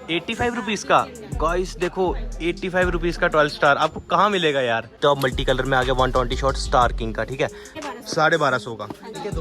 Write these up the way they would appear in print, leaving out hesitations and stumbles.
₹85 का। गाइस देखो 85 रुपीज़ का 12 स्टार आपको कहाँ मिलेगा यार। तो अब मल्टी कलर में आ गया 120 शॉट स्टार किंग का, ठीक है 1250 का।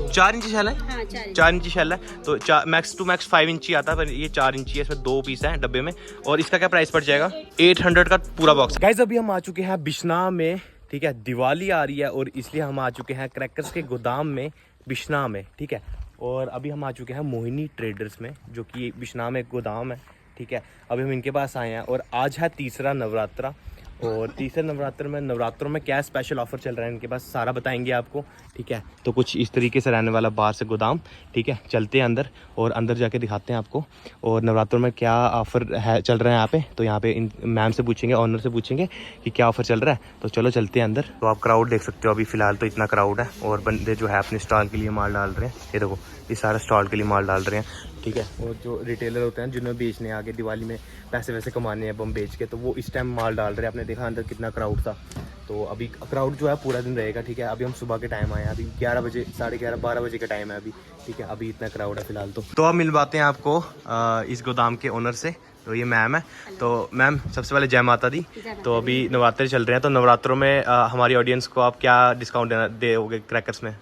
4 इंची शेल है, 4 इंची शेल है तो मैक्स टू मैक्स 5 इंची आता है, पर ये 4 इंची है, इसमें 2 पीस है डब्बे में। और इसका क्या प्राइस पड़ जाएगा? 800 का पूरा बॉक्स। गाइस अभी हम आ चुके हैं बिश्नाह में, ठीक है, दिवाली आ रही है और इसलिए हम आ चुके हैं क्रैकर्स के गोदाम में बिश्नाह में, ठीक है। और अभी हम आ चुके हैं मोहिनी ट्रेडर्स में, जो कि बिश्नाह में एक गोदाम है, ठीक है। अभी हम इनके पास आए हैं और आज है तीसरा नवरात्रा। और तीसरे नवरात्रों में क्या स्पेशल ऑफर चल रहा है इनके पास सारा बताएंगे आपको, ठीक है। तो कुछ इस तरीके से रहने वाला बाहर से गोदाम, ठीक है। चलते हैं अंदर और अंदर जाके दिखाते हैं आपको और नवरात्रों में क्या ऑफर है चल रहा है यहाँ पे। तो यहाँ पे इन मैम से पूछेंगे, ऑनर से पूछेंगे कि क्या ऑफर चल रहा है। तो चलो चलते हैं अंदर। तो आप क्राउड देख सकते हो, अभी फिलहाल तो इतना क्राउड है और बंदे जो है अपने स्टॉल के लिए माल डाल रहे हैं। ये देखो ये सारा स्टॉल के लिए माल डाल रहे हैं, ठीक है। और जो रिटेलर होते हैं जिन्हें बेचने आगे दिवाली में पैसे वैसे कमाने हैं बम बेच के, तो वो इस टाइम माल डाल रहे हैं। आपने देखा अंदर कितना क्राउड था। तो अभी क्राउड जो है पूरा दिन रहेगा, ठीक है। अभी हम सुबह के टाइम आए हैं, अभी 11 बजे 11:30 12 बजे का टाइम है अभी, ठीक है। अभी इतना क्राउड है फिलहाल। तो अब मिलवाते हैं आपको इस गोदाम के ओनर से। तो ये मैम है। तो मैम सबसे पहले जय माता दी। तो अभी नवरात्रे चल रहे हैं, तो नवरात्रों में हमारी ऑडियंस को आप क्या डिस्काउंट दोगे क्रैकर्स में?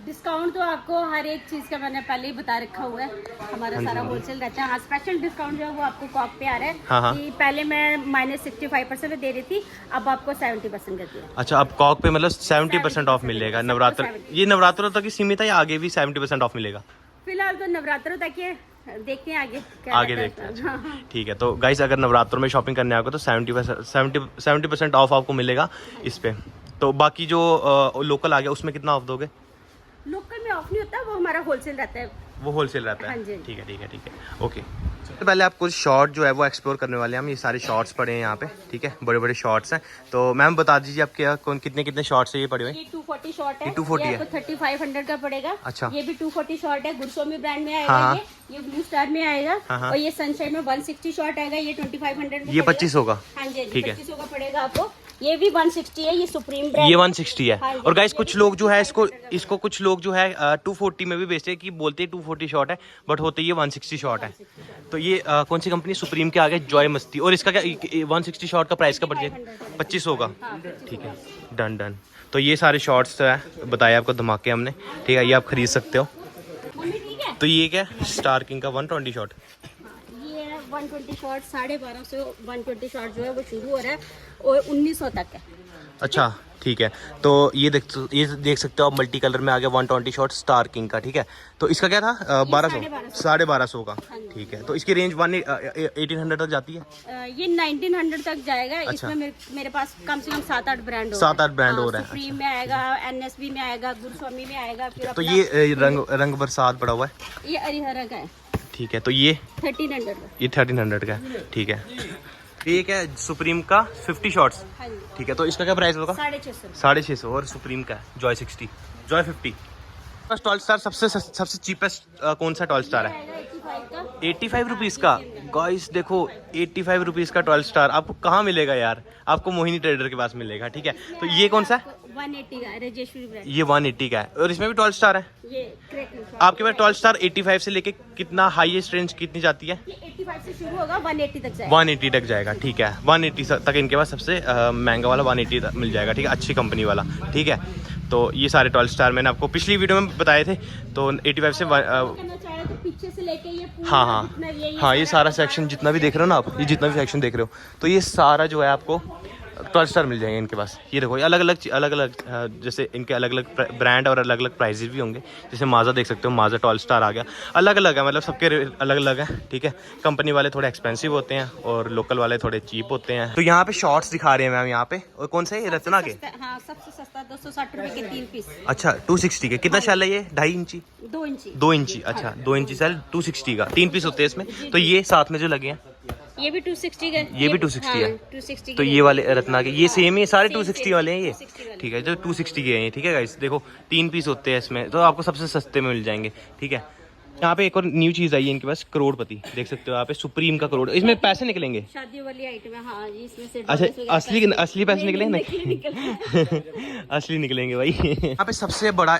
डिस्काउंट तो आपको हर एक चीज़ का मैंने पहले ही बता रखा हुआ है, हमारा सारा होलसेल रहता है। हाँ, स्पेशल डिस्काउंट जो है वो आपको कॉक पे आ रहा है। हाँ। कि पहले मैं -65% में दे रही थी, अब आपको 70% कर दिया। अच्छा, अब कॉक पे मतलब 70% ऑफ मिलेगा नवरात्र। ये नवरात्रों तक ही सीमित है या आगे भी 70% ऑफ मिलेगा? फिलहाल तो नवरात्रों तक ही, देखते हैं आगे आगे देखते हैं, ठीक है। तो गाइस अगर नवरात्रों में शॉपिंग करने आओगे तो 70% ऑफ आपको मिलेगा इस पे। तो बाकी जो लोकल आ गया उसमें कितना ऑफ दोगे? लोकल में ऑफ नहीं होता, वो हमारा होलसेल रहता है। वो होलसेल रहता है। हाँ जी। ठीक है ओके। तो पहले आप कुछ शॉर्ट जो है वो एक्सप्लोर करने वाले हैं हम। ये सारे शॉर्ट्स पड़े हैं यहाँ पे, ठीक है, बड़े बड़े शॉर्ट्स हैं। तो मैम बता दीजिए आप क्या कितने शॉर्ट्स है ये पड़े हुए? ये 240 शॉर्ट है। ये 240 है। 3500 का पड़ेगा। अच्छा। ये भी 240 शॉर्ट है, गुरसोमी ब्रांड में आएगा। हाँ। ये ब्लू स्टार में आएगा। हाँ। और ये सनशाइन में 160 शॉर्ट आएगा, ये 2500 ये 2500 का। हाँ जी, ठीक है। 2500 का पड़ेगा आपको। ये भी 160 है, ये सुप्रीम ब्रांड। ये 160 है। हाँ, और गाइस कुछ लोग जो है इसको कुछ लोग जो है 240 में भी बेचते हैं, कि बोलते हैं 240 शॉट है बट होते ये 160 शॉट है। तो ये कौन सी कंपनी? सुप्रीम के आगे जॉय मस्ती। और इसका क्या 160 शॉट का प्राइस का पड़ जाएगा? 2500 का। ठीक है, डन। तो ये सारे शॉर्ट्स है बताया आपको, धमाके हमने, ठीक है। ये आप खरीद सकते हो। तो ये क्या स्टार किंग का 120 शॉट? 120 शॉर्ट 1250 120 शॉर्ट जो है वो शुरू हो रहा है और 1900 तक है। अच्छा ठीक है। तो ये देख सकते हो आप, मल्टी कलर में आ गया 120 शॉट स्टार किंग का, ठीक है। तो इसका क्या था? 1250 का। ठीक है। तो इसकी रेंज 1800 तक जाती है? ये 1900 तक जाएगा। अच्छा। इसमें मेरे पास कम से कम 7-8 ब्रांड 7-8 ब्रांड हो रहे हैं। सुप्रीम में आएगा, NSB में आएगा, गुरस्वामी में आएगा। फिर तो ये रंग बरसात पड़ा हुआ है, ये हरिहरा का है। ठीक है। तो ये 1300 का। ये 1300 का है, ठीक है। ये क्या है? सुप्रीम का 50 शॉट्स, ठीक है। तो इसका क्या प्राइस होगा? 650। और सुप्रीम का है जॉय 60, जॉय 50। टॉल स्टार सबसे चीपेस्ट कौन सा टॉल स्टार है? 85 रुपीज़ का। गाइस देखो 85 रुपीज़ का 12 स्टार आपको कहाँ मिलेगा यार? आपको मोहिनी ट्रेडर के पास मिलेगा, ठीक है। तो ये कौन सा है? 180 का है, राजेश्वरी ब्रांड। ये 180 का है और इसमें भी 12 स्टार है। ये आपके पास 12 स्टार 85 से लेके कितना हाईएस्ट रेंज कितनी जाती है? ये 85 से शुरू होगा, 180 तक जाएगा। 180 तक जाएगा, ठीक है। 180 तक इनके पास सबसे महंगा वाला 180 तक मिल जाएगा, ठीक है, अच्छी कंपनी वाला, ठीक है। तो ये सारे 12 स्टार मैंने आपको पिछली वीडियो में बताए थे। तो 85 से तो पीछे से लेके ये हाँ, ये सारा सेक्शन जितना भी देख रहे हो ना आप, ये जितना भी सेक्शन देख रहे हो, तो ये सारा जो है आपको 12 स्टार मिल जाएंगे इनके पास। ये देखो अलग अलग जैसे इनके अलग अलग ब्रांड और अलग अलग प्राइजेस भी होंगे। जैसे माजा देख सकते हो, माजा 12 स्टार आ गया। अलग अलग है, मतलब सबके अलग अलग है, ठीक है। कंपनी वाले थोड़े एक्सपेंसिव होते हैं और लोकल वाले थोड़े चीप होते हैं। तो यहाँ पे शॉर्ट्स दिखा रहे हैं मैम यहाँ पे। और कौन सा है? रचना के। हाँ, सबसे सस्ता 260 रुपए के 3 पीस। अच्छा 260 के। कितना शैल है ये? 2.5 इंची? 2 इंची। अच्छा 2 इंची सेल 260 का, 3 पीस होते हैं इसमें। तो ये साथ में जो लगे हैं ये भी 260 का। ये भी 260 है। 260 तो ये वाले रत्ना के ये सेम ही सारे 260 वाले हैं ये, ठीक है। जो 260 के हैं, ठीक है गाइस। देखो 3 पीस होते हैं इसमें, तो आपको सबसे सस्ते में मिल जाएंगे, ठीक है। यहाँ पे एक और न्यू चीज आई है इनके पास, करोड़पति, देख सकते हो यहाँ पे सुप्रीम का करोड़, इसमें पैसे निकलेंगे। शादी वाली आइटम है, हाँ जी, इसमें से अच्छा, असली पैसे निकलेंगे? असली निकलेंगे भाई। यहाँ पे सबसे बड़ा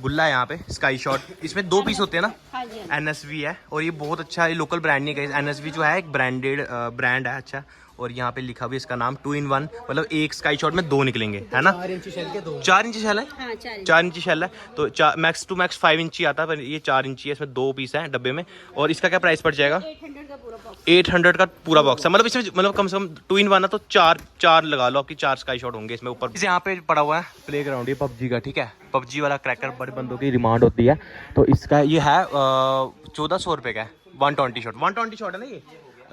गुल्ला है यहाँ पे, स्काई शॉट, इसमें 2 पीस होते हैं ना। हाँ जी, NSV है और ये बहुत अच्छा है, लोकल ब्रांड नहीं है। NSV जो है एक ब्रांडेड ब्रांड है, अच्छा। और यहाँ पे लिखा भी इसका नाम 2 in 1, मतलब एक स्काई शॉट में 2 निकलेंगे, है ना। 4 इंची शेल के 2, 4 इंची शेल है। हाँ, 4 इंची शेल है, तो मैक्स टू मैक्स 5 इंची आता है, पर ये 4 इंची है। इसमें 2 पीस है डब्बे में। और इसका क्या प्राइस पड़ जाएगा? 800 का पूरा बॉक्स। 800 का पूरा बॉक्स है, मतलब इसमें मतलब कम से कम 2 in 1 है, तो चार लगा लो आपकी, 4 स्काई शॉट होंगे इसमें ऊपर। इसे यहाँ पे पड़ा हुआ है प्ले ग्राउंड, ये PUBG का, ठीक है। PUBG वाला क्रैकर बड़े बंदों की डिमांड होती है, तो इसका ये है 1400 रुपये का है। 120 शॉट है ना, ये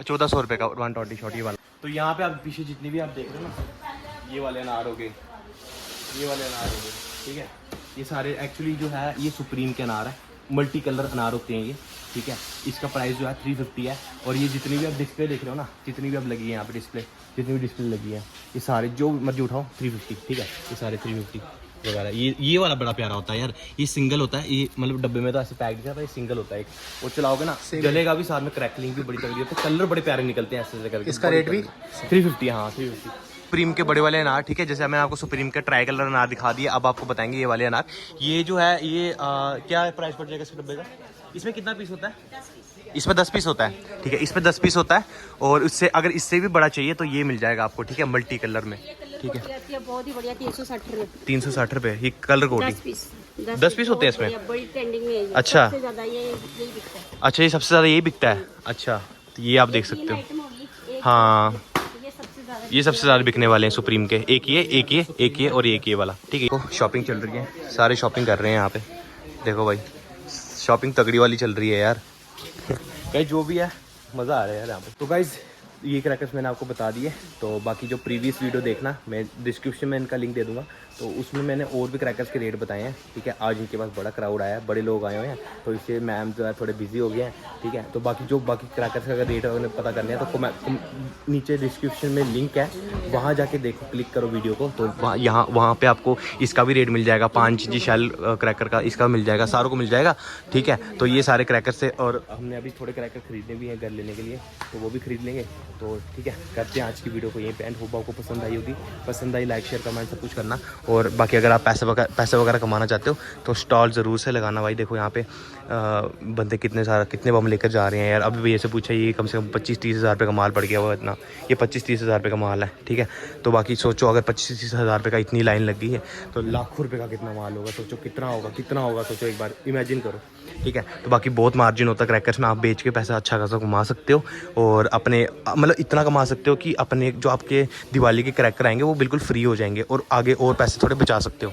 1400 रुपये का 120 शॉट ये वाला। तो यहाँ पे आप पीछे जितनी भी आप देख रहे हो ना, ये वाले अनार हो गए, ये वाले अनार हो गए, ठीक है। ये सारे एक्चुअली जो है ये सुप्रीम के अनार है, मल्टी कलर अनार होते हैं ये, ठीक है। इसका प्राइस जो है 350 है। और ये जितनी भी आप डिस्प्ले देख रहे हो ना, जितनी भी आप लगी है यहाँ पे डिस्प्ले, जितनी भी डिस्प्ले लगी है, ये सारे जो मर्जी उठाओ 350, ठीक है। ये सारे 350 वगैरह। ये वाला बड़ा प्यारा होता है यार, ये सिंगल होता है, ये मतलब डब्बे में तो ऐसे पैक दिखा था, ये सिंगल होता है एक, वो चलाओगे ना जलेगा भी, साथ में क्रैकलिंग भी बड़ी तगड़ी होती है, कलर बड़े प्यारे निकलते हैं ऐसे करके। इसका रेट भी 350, हाँ 350। सुप्रीम के बड़े वाले अनार, ठीक है, जैसे मैंने आपको सुप्रीम के ट्राई कलर अनार दिखा दिए, अब आपको बताएंगे ये वाले अनार। ये जो है ये क्या प्राइस पड़ जाएगा इस डब्बे का? इसमें कितना पीस होता है? 10 पीस। इसमें 10 पीस होता है, ठीक है। इसमें 10 पीस होता है, और इससे अगर इससे भी बड़ा चाहिए तो ये मिल जाएगा आपको, ठीक है, मल्टी कलर में, ठीक है। बहुत ही बढ़िया, 360 रुपये। 360 रुपये ये कलर कोटी। 10 पीस होते हैं इसमें? बड़ी ट्रेंडिंग में है ये। अच्छा। सबसे ज़्यादा यही बिकता है। अच्छा, ये सबसे ज़्यादा यही बिकता है, अच्छा। तो ये आप देख सकते हो, आइटम होगी एक, हाँ, ये सबसे ज़्यादा बिकने वाले हैं सुप्रीम के। एक ये और एक ये वाला, ठीक है। शॉपिंग चल रही है, सारे शॉपिंग कर रहे हैं यहाँ पे, देखो भाई, शॉपिंग तगड़ी वाली चल रही है यार। गाइस जो भी है मज़ा आ रहा है यार यहाँ पे। तो गाइस ये क्रैकर्स मैंने आपको बता दिए, तो बाकी जो प्रीवियस वीडियो देखना, मैं डिस्क्रिप्शन में इनका लिंक दे दूँगा, तो उसमें मैंने और भी क्रैकर्स के रेट बताए हैं, ठीक है। आज इनके पास बड़ा क्राउड आया है, बड़े लोग आए हुए हैं, तो इससे मैम जो है थोड़े बिजी हो गए हैं, ठीक है। तो बाकी क्रैकर्स का अगर रेट अगर पता करने हैं तो नीचे डिस्क्रिप्शन में लिंक है, वहाँ जाके देखो, क्लिक करो वीडियो को, तो वहाँ पे आपको इसका भी रेट मिल जाएगा। 5 इंची शेल क्रैकर का इसका मिल जाएगा, सारों को मिल जाएगा, ठीक है। तो ये सारे क्रैकर से, और हमने अभी थोड़े क्रैकर खरीदने भी हैं घर लेने के लिए, तो वो भी खरीद लेंगे। तो ठीक है, करते हैं आज की वीडियो को यहीं पे एंड। होप आपको पसंद आई होगी, पसंद आई लाइक शेयर कमेंट सब कुछ करना। और बाकी अगर आप पैसे वगैरह कमाना चाहते हो तो स्टॉल ज़रूर से लगाना भाई। देखो यहाँ पे बंदे कितने बम लेकर जा रहे हैं यार। अभी भैया से पूछा, ये कम से कम 25-30 हज़ार रुपये का माल पड़ गया हुआ इतना, ये 25-30 हज़ार रुपये का माल है, ठीक है। तो बाकी सोचो अगर 25-30 हज़ार रुपये का इतनी लाइन लग गई है तो लाखों रुपये का कितना माल होगा, सोचो कितना होगा, सोचो एक बार इमेजिन करो, ठीक है। तो बाकी बहुत मार्जिन होता है क्रैकर्स में, आप बेच के पैसा अच्छा खासा कमा सकते हो, और अपने मतलब इतना कमा सकते हो कि अपने जो आपके दिवाली के क्रैकर आएंगे वो बिल्कुल फ्री हो जाएंगे, और आगे और पैसे थोड़े बचा सकते हो।